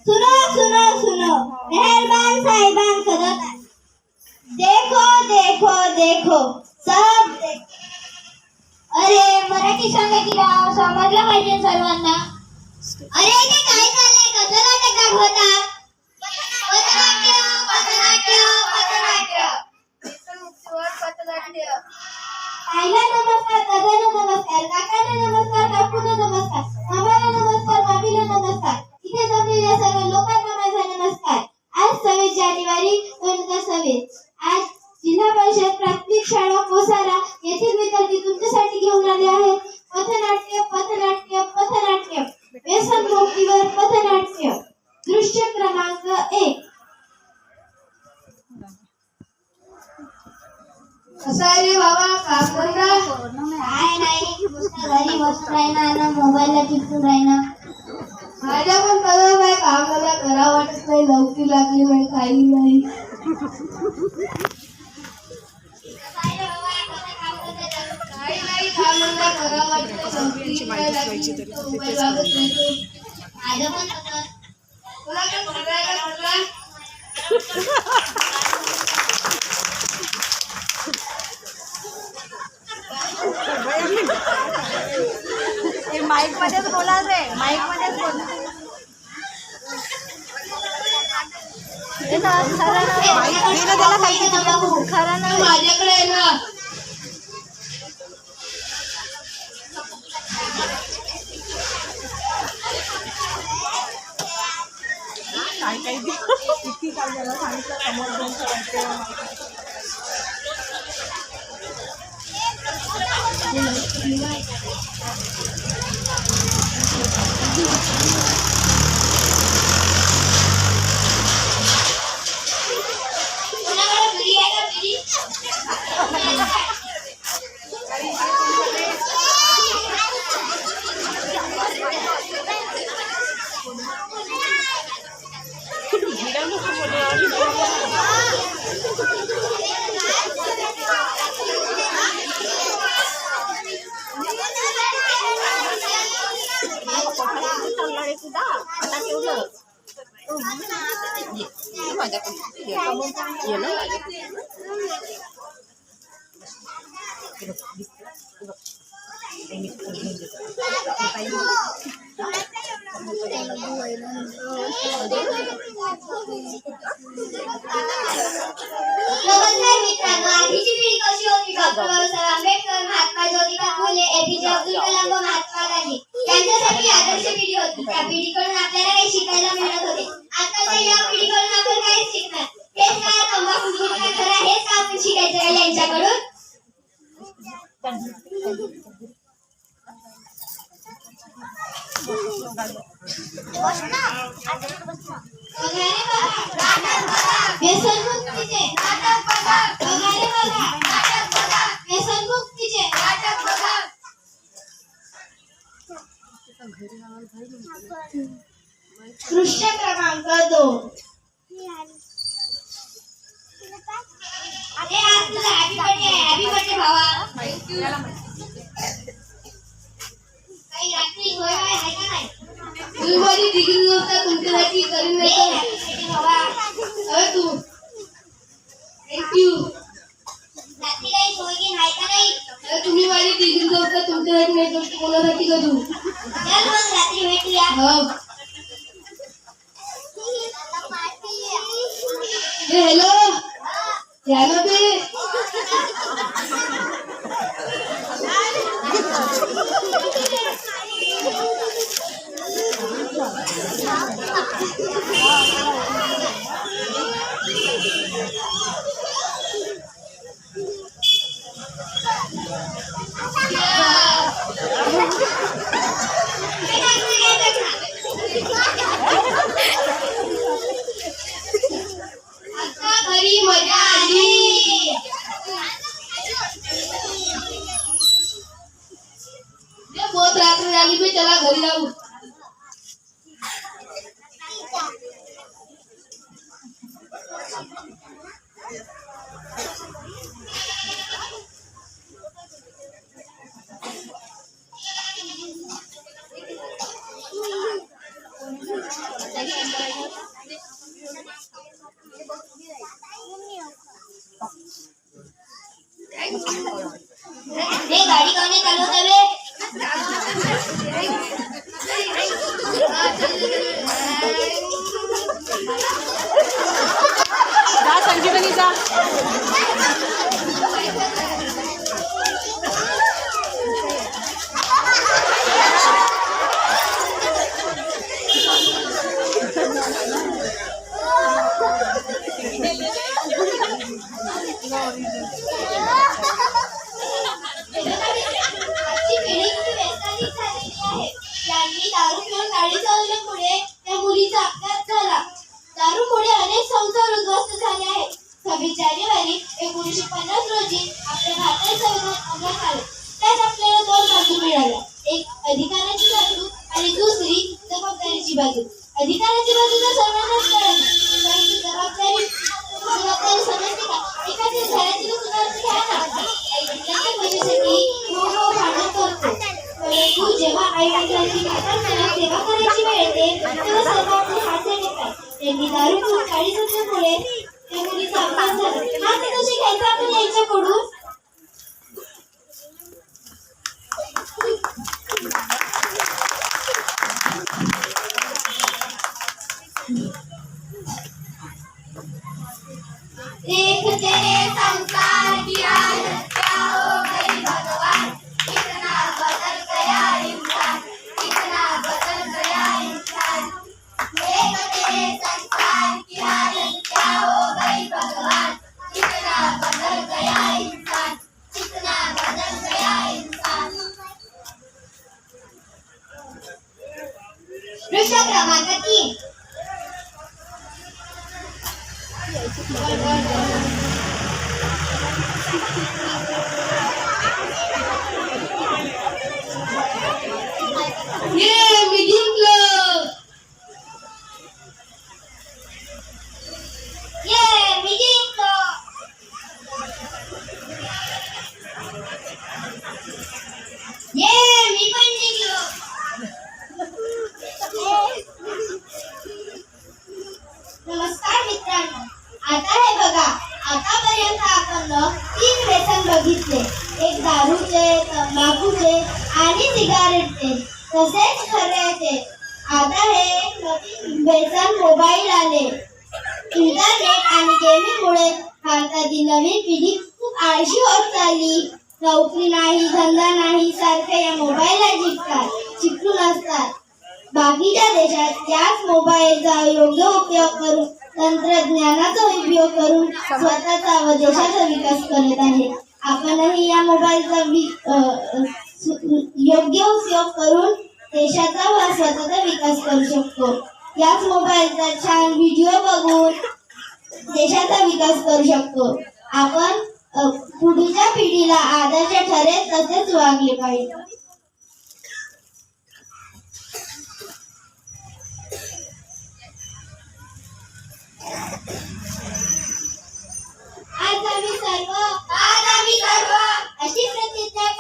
सुनो सुनो सुनो मेहरबान साहिबान सदस्य, देखो देखो देखो सब अरे मराठी सांगा की राव, समजलं पाहिजे सर्वांना. अरे इथे काय चाललंय, कसलं नाटक दाखवतात? पथनाट्य पथनाट्य पथनाट्य पथनाट्य. आईला नमस्कार, दादाला नमस्कार, काकाला नमस्कार, काकूला नमस्कार, मामाला नमस्कार, मामीला नमस्कार. इथे जमलेल्या सर्व लोकांना माझा नमस्कार. आज 26 जानेवारी 2026. आज जिल्हा परिषद प्राथमिक शाळा कोसारा येथील विद्यार्थी तुमच्यासाठी घेऊन आले आहेत पथनाट्य पथनाट्य पथनाट्य, व्यसनमुक्तीवर पथनाट्य. दृश्य क्रमांक 1. कसा आहे रे बाबा, काम करता? काय नाही, नुसतं घरी बसून राहिना ना मोबाईलला चिपकून राहिना. माझ्या पण तसंच आहे, काम मला करा वाटत नाही, नोकरी लागली नाही, काही नाही. काही नाही, काम मला करा वाटत नाही, नोकरी नाही लागली, मोबाईल लागत नाही. माझं पण तसंच. तुला काय करायला म्हटलं? माईक मध्येच बोला रे, माईक मध्येच बोला. माझ्याकडे आहे ना. काय काय किती काय झालं सांगितलं, समोर दोन नमस्कार मित्रांनो, आधीची पिढी कशी होती? डॉक्टर बाबासाहेब आंबेडकर, महात्मा ज्योतिबा फुले, एपीजे अब्दुल कलाम व महात्मा गांधी यांच्यासाठी आदर्श पिढी होती. त्या पिढीकडून आपल्याला काही शिकायला मिळत होते. आजकालच्या या पिढीकडून आपण काय शिकणार? हेच काय तंबाखू गुटखा खरा, हेच का आपण शिकायचं का यांच्याकडून? व्यसनमुक्तीचे नाटक बघा, बघारे बघा, नाटक बघा, व्यसनमुक्तीचे नाटक बघा. दृश्य क्रमांक 2. अरे आज तुझा हॅपी बर्थडे आहे, हॅपी बर्थडे भावा. काही रात्री होय आहे का नाही? तुम्ही माझी डिग्री नसता तुमच्यासाठी करीन नाही. हॅपी बर्थडे भावा. अरे तू थँक्यू. रात्री काही होय की नाही का नाही? अरे तुम्ही माझी डिग्री नसता तुमच्यासाठी नाही तर कोणासाठी करू? चल मग रात्री भेटूया. हो. हॅलो, या ना बे. आता घरी मजा आली. बहुत रात्र झाली बे, चला घरी जाऊ. हे गाडी कोणी चालवते बे? जा संजीवनी जा. आजची पिढी किती व्यसनाधीन झालेली आहे. यांनी दारू पिऊन गाडी चालवल्यामुळे त्या मुलीचा अपघात झाला. दारूमुळे अनेक संसार उद्ध्वस्त झाले आहेत. 26 जानेवारी 1950 रोजी आपल्या भारतीय संविधान अंमलात आले. त्यात आपल्याला 2 बाजू मिळाल्या. एक अधिकाराची बाजू आणि दुसरी जबाबदारीची बाजू. अधिकाराची बाजू तर सर्वांनाच कळत, परंतु जबाबदारी समजते का? एखाद्या घरातील सुधारणा घ्या ना. आई-वडिलांच्या भविष्यासाठी भांडण करतो, परंतु जेव्हा आई-वडिलांची सेवा करायची वेळ येते तेव्हा सर्व आपले हात देतात. त्यांनी दारू पिऊन गाडी चालवल्यामुळे त्या मुलीचा अपघात झाला. हात कसे घ्यायचा आपण यांच्याकडून? देखते संसार की हालत क्या हो गई भगवान, कितना बदल गया इंसान, कितना बदल गया इंसान. देखते संसार की हालत क्या हो गई भगवान, कितना बदल गया इंसान, कितना बदल गया इंसान. पृष्ठ क्रमांक 3. मी जिंकलो. मी जिंकलो. मी पण जिंकलो. नमस्कार मित्रांनो, आता हे बघा, आतापर्यंत आपण 3 व्यसन बघितले. एक दारूचे, तंबाखूचे आणि सिगारेटचे. तसेच खऱ्याचे आता हे नवीन व्यसन मोबाईल आले. इंटरनेट आणि गेमिंगमुळे भारतातील नवीन पिढी खूप आळशी होत चालली. नोकरी नाही, धंदा नाही, सारखे या मोबाईलला चिकटून असतात. बाकीच्या देशात याच मोबाईलचा योग्य उपयोग करून, तंत्रज्ञानाचा उपयोग करून स्वतःचा व देशाचा विकास करत आहे. आपणही या मोबाईलचा योग्य उपयोग करून देशाचा व स्वतःचा विकास करू शकतो. याच मोबाईलचा छान व्हिडिओ बघून देशाचा विकास करू शकतो. आपण पुढच्या पिढीला आदर्श ठरेल तसेच वागले पाहिजे. आज आम्ही सर्व अशी प्रतिज्ञा